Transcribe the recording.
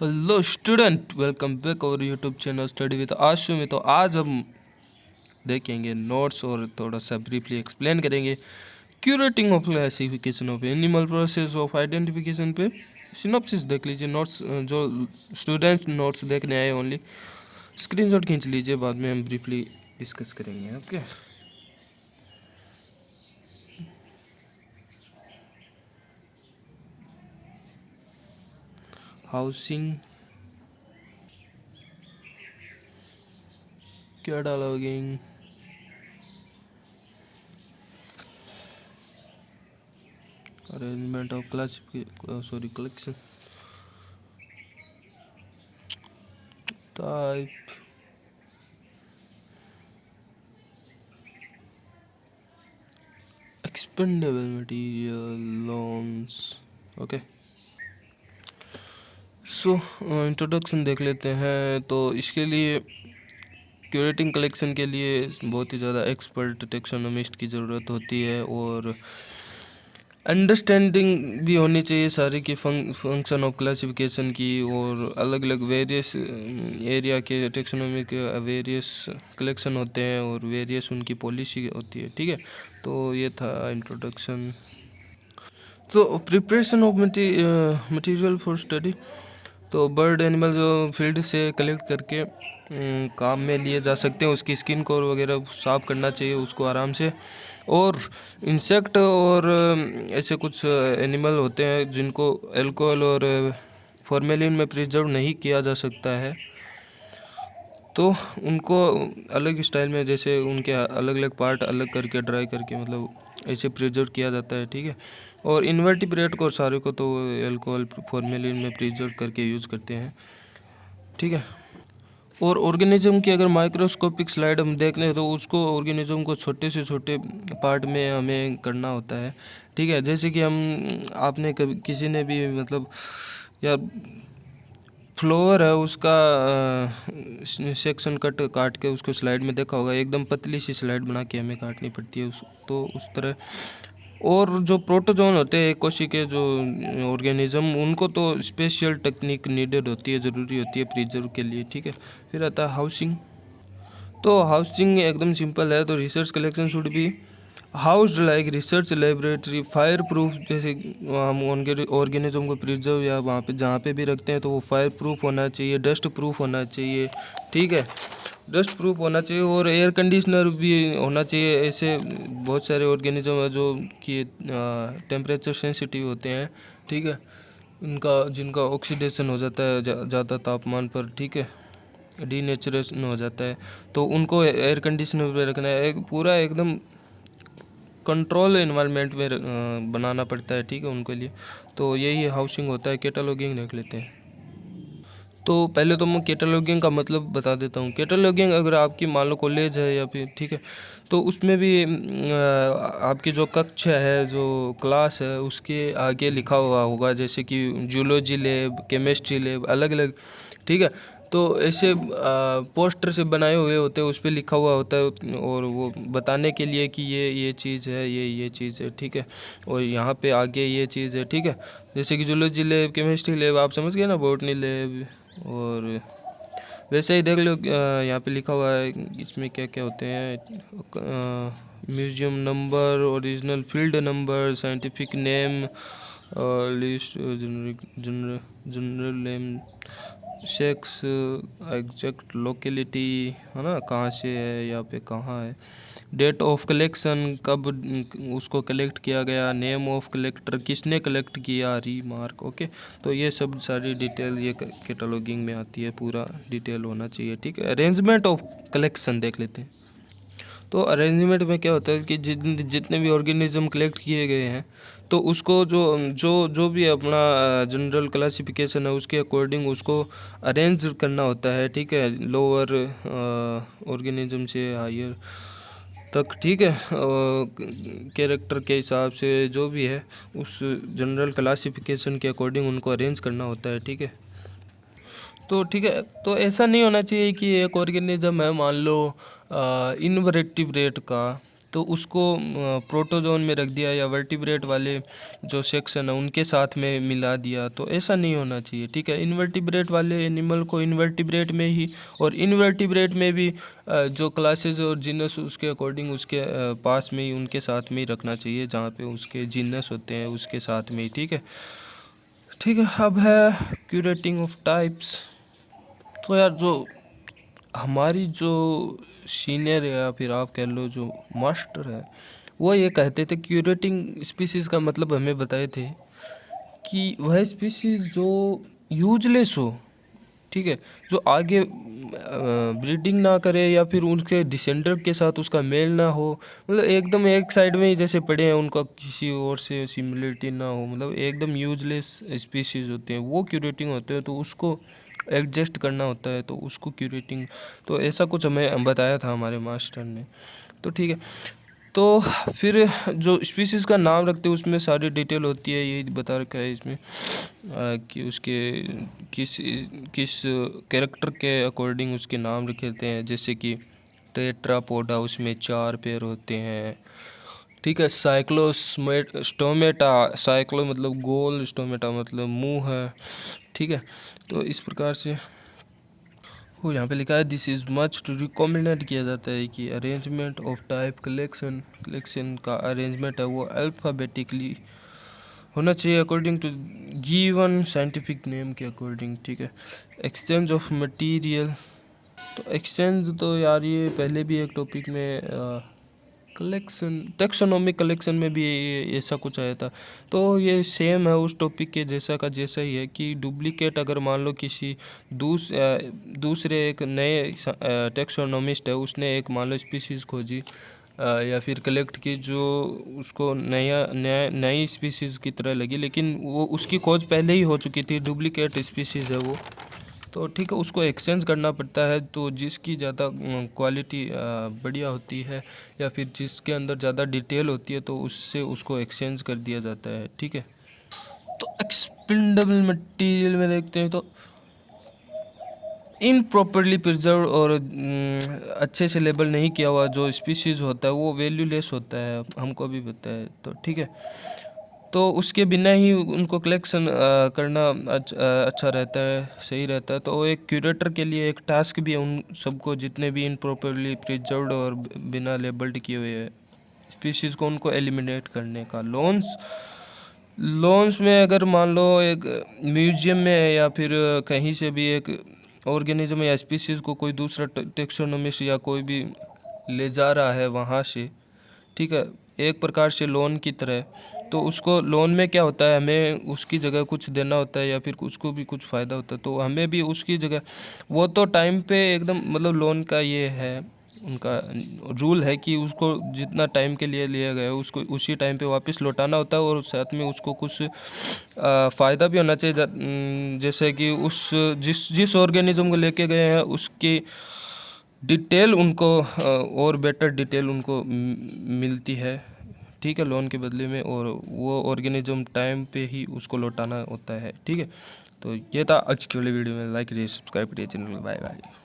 Hello student, welcome back our YouTube channel study with Ashu में। तो आज हम देखेंगे नोट्स और थोड़ा सा ब्रीफली एक्सप्लेन करेंगे curating of classification of animal, process of identification पे सिनॉप्सिस देख लीजिए। नोट्स जो स्टूडेंट नोट्स देखने आए ओनली स्क्रीनशॉट खींच लीजिए, बाद में हम ब्रीफली डिस्कस करेंगे। ओके, हाउसिंग क्या डालोगे? Arrangement of collection type, expendable material, loans. Okay, so introduction देख लेते हैं। तो इसके लिए क्यूरेटिंग कलेक्शन के लिए बहुत ही ज़्यादा एक्सपर्ट टेक्सोनोमिस्ट की ज़रूरत होती है और अंडरस्टैंडिंग भी होनी चाहिए सारी की फंक्शन ऑफ क्लासिफिकेशन की, और अलग अलग वेरियस एरिया के टेक्सोनोमी के वेरियस कलेक्शन होते हैं और वेरियस उनकी पॉलिसी होती है। ठीक है, तो ये था इंट्रोडक्शन। तो preparation of material for study, तो बर्ड एनिमल जो फील्ड से कलेक्ट करके काम में लिए जा सकते हैं, उसकी स्किन कोर वगैरह साफ़ करना चाहिए उसको आराम से। और इंसेक्ट और ऐसे कुछ एनिमल होते हैं जिनको अल्कोहल और फॉर्मेलिन में प्रिजर्व नहीं किया जा सकता है, तो उनको अलग स्टाइल में, जैसे उनके अलग अलग पार्ट अलग करके ड्राई करके, मतलब ऐसे प्रिजर्व किया जाता है। ठीक है, और इन्वर्टिब्रेट को सारे को तो अल्कोहल फॉर्मेलिन में प्रिजर्व करके यूज़ करते हैं। ठीक है, और ऑर्गेनिज्म की अगर माइक्रोस्कोपिक स्लाइड हम देख लें तो उसको ऑर्गेनिज्म को छोटे से छोटे पार्ट में हमें करना होता है। ठीक है, जैसे कि हम आपने कभी किसी ने भी मतलब यार फ्लोवर है उसका सेक्शन काट के उसको स्लाइड में देखा होगा, एकदम पतली सी स्लाइड बना के हमें काटनी पड़ती है तो उस तरह। और जो प्रोटोजोन होते हैं कोशिका जो ऑर्गेनिज्म, उनको तो स्पेशल टेक्निक नीडेड होती है, ज़रूरी होती है प्रिजर्व के लिए। ठीक है, फिर आता है हाउसिंग। तो हाउसिंग एकदम सिंपल है। तो research collection should be housed like research laboratory, fire proof. जैसे हम उनके ऑर्गेनिज्म को प्रिजर्व या वहाँ पे जहाँ पे भी रखते हैं तो वो फायर प्रूफ होना चाहिए, डस्ट प्रूफ होना चाहिए। ठीक है, डस्ट प्रूफ होना चाहिए और एयर कंडीशनर भी होना चाहिए। ऐसे बहुत सारे ऑर्गेनिज्म है जो कि टेम्परेचर सेंसिटिव होते हैं। ठीक है, जिनका ऑक्सीडेशन हो जाता है ज़्यादा तापमान पर। ठीक है, डीनेचरेशन हो जाता है, तो उनको एयर कंडीशनर पे रखना है, एक पूरा एकदम कंट्रोल एनवायरनमेंट में बनाना पड़ता है। ठीक है, उनके लिए तो यही हाउसिंग होता है। कैटलॉगिंग देख लेते हैं। तो पहले तो मैं कैटलॉगिंग का मतलब बता देता हूँ। कैटलॉगिंग अगर आपकी मान लो कॉलेज है या फिर, ठीक है, तो उसमें भी आपकी जो कक्षा है, जो क्लास है, उसके आगे लिखा हुआ होगा, जैसे कि जूलॉजी लैब, केमिस्ट्री लैब, अलग अलग। ठीक है, तो ऐसे पोस्टर से बनाए हुए होते हैं, उस पर लिखा हुआ होता है और वो बताने के लिए कि ये चीज़ है, ये चीज़ है। ठीक है, और यहाँ पे आगे ये चीज़ है। ठीक है, जैसे कि जूलॉजी लैब, केमिस्ट्री लैब, आप समझ गए ना, बॉटनी लैब। और वैसे ही देख लो यहाँ पे लिखा हुआ है इसमें क्या क्या होते हैं। Museum number, original field number, scientific name, list, general name, sex, exact locality, है ना, कहाँ से है, यहाँ पे कहाँ है, डेट ऑफ कलेक्शन, कब उसको कलेक्ट किया गया, नेम ऑफ कलेक्टर, किसने कलेक्ट किया, रीमार्क। ओके, तो ये सब सारी डिटेल ये कैटलॉगिंग में आती है, पूरा डिटेल होना चाहिए। ठीक है, अरेंजमेंट ऑफ कलेक्शन देख लेते हैं। तो अरेंजमेंट में क्या होता है कि जितने भी ऑर्गेनिज्म कलेक्ट किए गए हैं, तो उसको जो जो जो भी अपना जनरल क्लासिफिकेशन है उसके अकॉर्डिंग उसको अरेंज करना होता है। ठीक है, लोअर ऑर्गेनिज्म से हायर तक। ठीक है, कैरेक्टर के हिसाब से जो भी है उस जनरल क्लासिफिकेशन के अकॉर्डिंग उनको अरेंज करना होता है। ठीक है, तो ठीक है, तो ऐसा नहीं होना चाहिए कि एक ऑर्गेनिज्म है मान लो इनवर्टिब्रेट का, तो उसको प्रोटोजोन में रख दिया या वर्टिब्रेट वाले जो सेक्शन है उनके साथ में मिला दिया, तो ऐसा नहीं होना चाहिए। ठीक है, इनवर्टिब्रेट वाले एनिमल को इनवर्टिब्रेट में ही और इनवर्टिब्रेट में भी जो क्लासेस और जीनस उसके अकॉर्डिंग उसके पास में ही उनके साथ में ही रखना चाहिए, जहाँ पे उसके जीनस होते हैं उसके साथ में ही। ठीक है, ठीक है। अब है क्यूरेटिंग ऑफ टाइप्स। तो यार जो हमारी जो सीनियर या फिर आप कह लो जो मास्टर है, वो ये कहते थे क्यूरेटिंग स्पीसीज़ का मतलब हमें बताए थे कि वह स्पीसीज़ जो यूजलेस हो, ठीक है, जो आगे ब्रीडिंग ना करे या फिर उनके डिसेंडेंट के साथ उसका मेल ना हो, मतलब एकदम एक साइड में ही जैसे पड़े हैं, उनका किसी और से सिमिलरिटी ना हो, मतलब एकदम यूजलेस स्पीसीज़ होते हैं वो क्यूरेटिंग होते हैं, तो उसको एडजस्ट करना होता है, तो उसको क्यूरेटिंग, तो ऐसा कुछ हमें बताया था हमारे मास्टर ने। तो ठीक है, तो फिर जो स्पीसीज़ का नाम रखते हैं उसमें सारी डिटेल होती है, यही बता रखा है इसमें कि उसके किस किस कैरेक्टर के अकॉर्डिंग उसके नाम रखे हैं। जैसे कि टेट्रापोडा, उसमें 4 पैर होते हैं। ठीक है, स्टोमेटा, साइक्लो मतलब गोल, स्टोमेटा मतलब मुंह है। ठीक है, तो इस प्रकार से वो यहाँ पे लिखा है this is much to recommended किया जाता है कि अरेंजमेंट ऑफ टाइप कलेक्शन का अरेंजमेंट है वो अल्फ़ाबेटिकली होना चाहिए according to given scientific name के अकॉर्डिंग। ठीक है, एक्सचेंज ऑफ मटेरियल, तो एक्सचेंज तो यार ये पहले भी एक टॉपिक में कलेक्शन टेक्सोनोमिक कलेक्शन में भी ऐसा कुछ आया था, तो ये सेम है उस टॉपिक के जैसा का जैसा ही है कि डुप्लीकेट अगर मान लो किसी दूसरे एक नए टेक्सोनोमिस्ट है, उसने एक मान लो स्पीसीज़ खोजी या फिर कलेक्ट की जो उसको नई स्पीसीज़ की तरह लगी, लेकिन वो उसकी खोज पहले ही हो चुकी थी, डुप्लीकेट स्पीसीज़ है वो, तो ठीक है उसको एक्सचेंज करना पड़ता है। तो जिसकी ज़्यादा क्वालिटी बढ़िया होती है या फिर जिसके अंदर ज़्यादा डिटेल होती है तो उससे उसको एक्सचेंज कर दिया जाता है। ठीक है, तो एक्सपेंडेबल मटेरियल में देखते हैं तो इम्प्रॉपरली प्रिजर्व और अच्छे से लेबल नहीं किया हुआ जो स्पीशीज़ होता है वो वैल्यूलेस होता है, हमको भी पता है। तो ठीक है, तो उसके बिना ही उनको कलेक्शन करना अच्छा रहता है, सही रहता है। तो एक क्यूरेटर के लिए एक टास्क भी है उन सबको जितने भी इनप्रॉपरली प्रिजर्व्ड और बिना लेबल्ड किए हुए स्पीशीज़ को उनको एलिमिनेट करने का। लोन्स में अगर मान लो एक म्यूजियम में है या फिर कहीं से भी एक ऑर्गेनिज्म या स्पीशीज़ को कोई दूसरा टेक्सोनोमिस्ट या कोई भी ले जा रहा है वहाँ से, ठीक है, एक प्रकार से लोन की तरह, तो उसको लोन में क्या होता है, हमें उसकी जगह कुछ देना होता है या फिर उसको भी कुछ फ़ायदा होता है, तो हमें भी उसकी जगह वो तो टाइम पे एकदम मतलब लोन का ये है उनका रूल है कि उसको जितना टाइम के लिए लिया गया है उसको उसी टाइम पे वापस लौटाना होता है और साथ में उसको कुछ फ़ायदा भी होना चाहिए, जैसे कि उस जिस ऑर्गेनिज्म को लेके गए हैं उसकी डिटेल उनको और बेटर डिटेल उनको मिलती है। ठीक है, लोन के बदले में, और वो ऑर्गेनिज्म टाइम पे ही उसको लौटाना होता है। ठीक है, तो ये था आज की वाली वीडियो में। लाइक करिए, सब्सक्राइब करिए चैनल को। Bye bye.